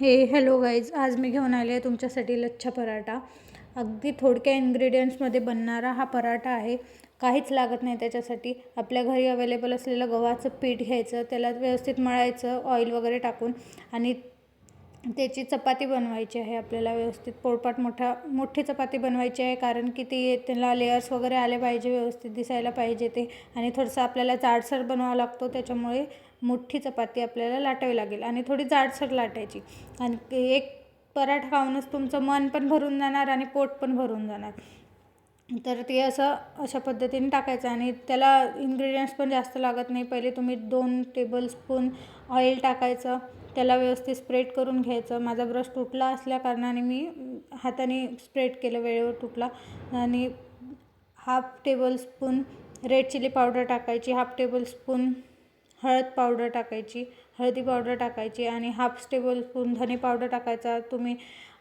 Hello guys, आज मी घेऊन आले आहे तुमच्यासाठी लच्छा पराठा. अगदी थोडक्या इन्ग्रेडियंट्समध्ये बनणारा हा पराठा आहे. काहीच लागत नाही त्याच्यासाठी. आपल्या घरी अवेलेबल असलेलं गव्हाचं पीठ घ्यायचं, त्याला व्यवस्थित मळायचं ऑइल वगैरे टाकून, आणि त्याची चपाती बनवायची आहे. आपल्याला व्यवस्थित पोळपाट मोठी चपाती बनवायची आहे, कारण की त्याला लेयर्स वगैरे आले पाहिजे, व्यवस्थित दिसायला पाहिजे ते. आणि थोडंसं आपल्याला जाडसर बनवावा लागतो, त्याच्यामुळे मोठी चपाती आपल्याला लाटावी लागेल आणि थोडी जाडसर लाटायची. आणि एक पराठा खाऊनच तुमचं मन पण भरून जाणार आणि पोट पण भरून जाणार. तर ते अशा पद्धतीने टाकायचं. आणि त्याला इन्ग्रेडियंट्स पण जास्त लागत नाही. पहिले तुम्ही 2 टेबलस्पून ऑइल टाकायचं, त्याला व्यवस्थित स्प्रेड करून घ्यायचं. माझा ब्रश तुटला असल्या कारणाने मी हाताने स्प्रेड केलं, वेळेवर तुटला. आणि 1/2 टेबलस्पून रेड चिली पावडर टाकायची, 1/2 टेबलस्पून हळद पावडर टाकायची, हळदी पावडर टाकायची, आणि 1/2 टेबलस्पून धने पावडर टाकायचा. तुम्ही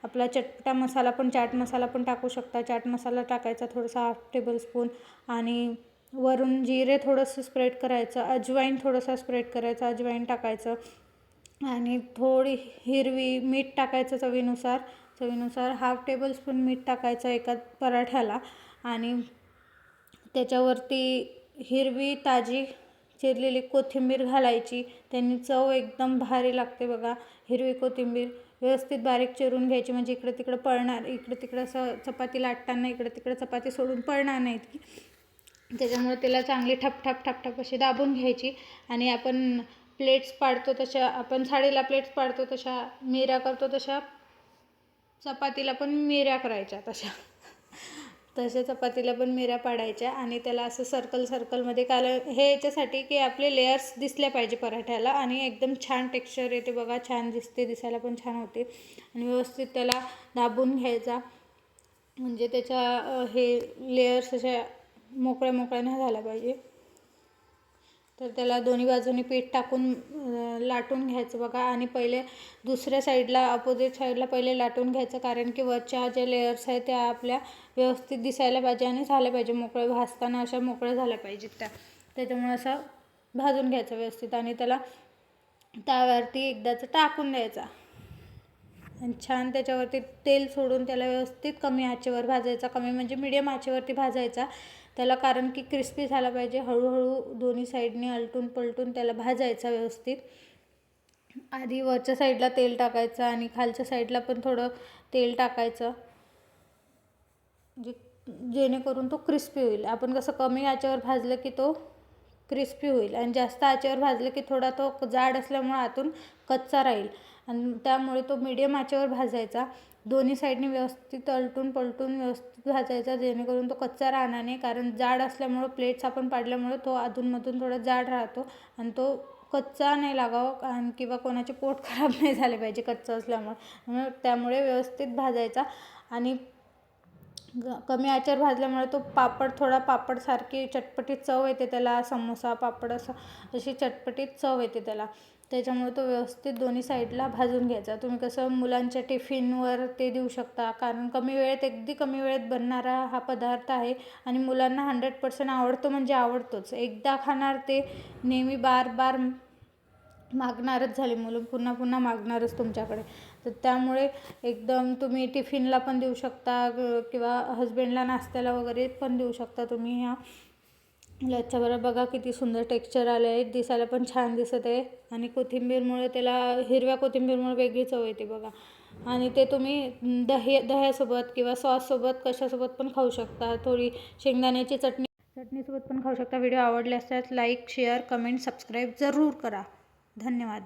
आपला चटपटा मसाला पण, चाट मसाला पण टाकू शकता. चाट मसाला टाकायचा थोडासा 1/2 टेबलस्पून. आणि वरून जिरे थोडंसं स्प्रेड करायचं, अजवाईन थोडंसं स्प्रेड करायचं, अजवाईन टाकायचं. आणि थोडी हिरवी मीठ टाकायचं चवीनुसार 1/2 टेबलस्पून मीठ टाकायचं एका पराठ्याला. आणि त्याच्यावरती हिरवी ताजी चिरलेली कोथिंबीर घालायची. त्यांनी चव एकदम भारी लागते बघा. हिरवी कोथिंबीर व्यवस्थित बारीक चिरून घ्यायची, म्हणजे इकडं तिकडं पळणार, इकडं तिकडं असं चपाती लाटताना इकडं तिकडं चपाती सोडून पळणार नाहीत की. त्याच्यामुळे त्याला चांगली ठप अशी दाबून घ्यायची. आणि आपण प्लेट्स पाडतो तशा, आपण साडीला प्लेट्स पाडतो तशा, मिऱ्या करतो तशा, चपातीला पण मिऱ्या करायच्या तशा चपातीला पण मिऱ्या पाडायच्या. आणि त्याला असं सर्कलमध्ये हे याच्यासाठी की आपले लेयर्स दिसल्या पाहिजे पराठ्याला, आणि एकदम छान टेक्स्चर येते बघा, छान दिसते, दिसायला पण छान होते. आणि व्यवस्थित त्याला दाबून घ्यायचा, म्हणजे त्याच्या हे लेयर्स अशा मोकळ्या नाही झाल्या पाहिजे. तर त्याला दोन्ही बाजूनी पीठ टाकून लाटून घ्यायचं बघा. आणि पहिले दुसऱ्या साईडला, अपोजिट साईडला पहिले लाटून घ्यायचं, कारण की वरच्या ज्या लेयर्स आहेत त्या आपल्या व्यवस्थित दिसायला पाहिजे आणि झाल्या पाहिजे मोकळे, भाजताना अशा मोकळ्या झाल्या पाहिजेत त्याच्यामुळे असं भाजून घ्यायचं व्यवस्थित. आणि त्याला तव्यावरती एकदाच टाकून द्यायचा, आणि छान त्याच्यावरती तेल सोडून त्याला व्यवस्थित कमी आचेवर भाजायचा. कमी म्हणजे मीडियम आचेवरती भाजायचा त्याला, कारण की क्रिस्पी झाला पाहिजे. हळूहळू दोन्ही साईडने आलटून पलटून त्याला भाजायचा व्यवस्थित. आधी वरच्या साईडला तेल टाकायचं आणि खालच्या साईडला पण थोडं तेल टाकायचं, जेणेकरून तो क्रिस्पी होईल. आपण कसं कमी आचेवर भाजलं की तो क्रिस्पी होईल, आणि जास्त आचेवर भाजलं की थोडा तो जाड असल्यामुळे आतून कच्चा राहील. आणि त्यामुळे तो मीडियम आचेवर भाजायचा. दोन्ही साईडने व्यवस्थित आलटून पलटून व्यवस्थित भाजायचा, जेणेकरून तो कच्चा राहणार नाही. कारण जाड असल्यामुळं, प्लेट्स आपण पाडल्यामुळं तो अधूनमधून थोडा जाड राहतो, आणि तो कच्चा नाही लागावं, किंवा कोणाचे पोट खराब नाही झाले पाहिजे कच्चा असल्यामुळे. त्यामुळे व्यवस्थित भाजायचा. आणि कमी आचेवर भाजल्यामुळे तो थोडा पापडसारखी चटपटीत चव येते त्याला. समोसा पापड अशी चटपटीत चव येते त्याला. त्याच्यामुळे तो व्यवस्थित दोन्ही साईडला भाजून घ्यायचा. तुम्ही कसं मुलांच्या टिफिनवर ते देऊ शकता, कारण अगदी कमी वेळेत बनणारा हा पदार्थ आहे. आणि मुलांना 100% आवडतो, म्हणजे आवडतोच. एकदा खाणार ते नेहमी बार मागणारच झाले मुलं, पुन्हा मागणारच तुमच्याकडे. तर त्यामुळे एकदम तुम्ही टिफिनला पण देऊ शकता, किंवा हस्बंडला नाश्त्याला वगैरे पण देऊ शकता तुम्ही. ह्या लच्छा बघा किती सुंदर टेक्स्चर आलं आहे, दिसायला पण छान दिसत आहे. आणि कोथिंबीरमुळे त्याला, हिरव्या कोथिंबीरमुळे वेगळी चव येते बघा. आणि ते तुम्ही दह्यासोबत किंवा सॉससोबत कशासोबत पण खाऊ शकता. थोडी शेंगदाण्याची चटणीसोबत पण खाऊ शकता. व्हिडिओ आवडले असल्यास लाईक, शेअर, कमेंट, सबस्क्राईब जरूर करा. धन्यवाद.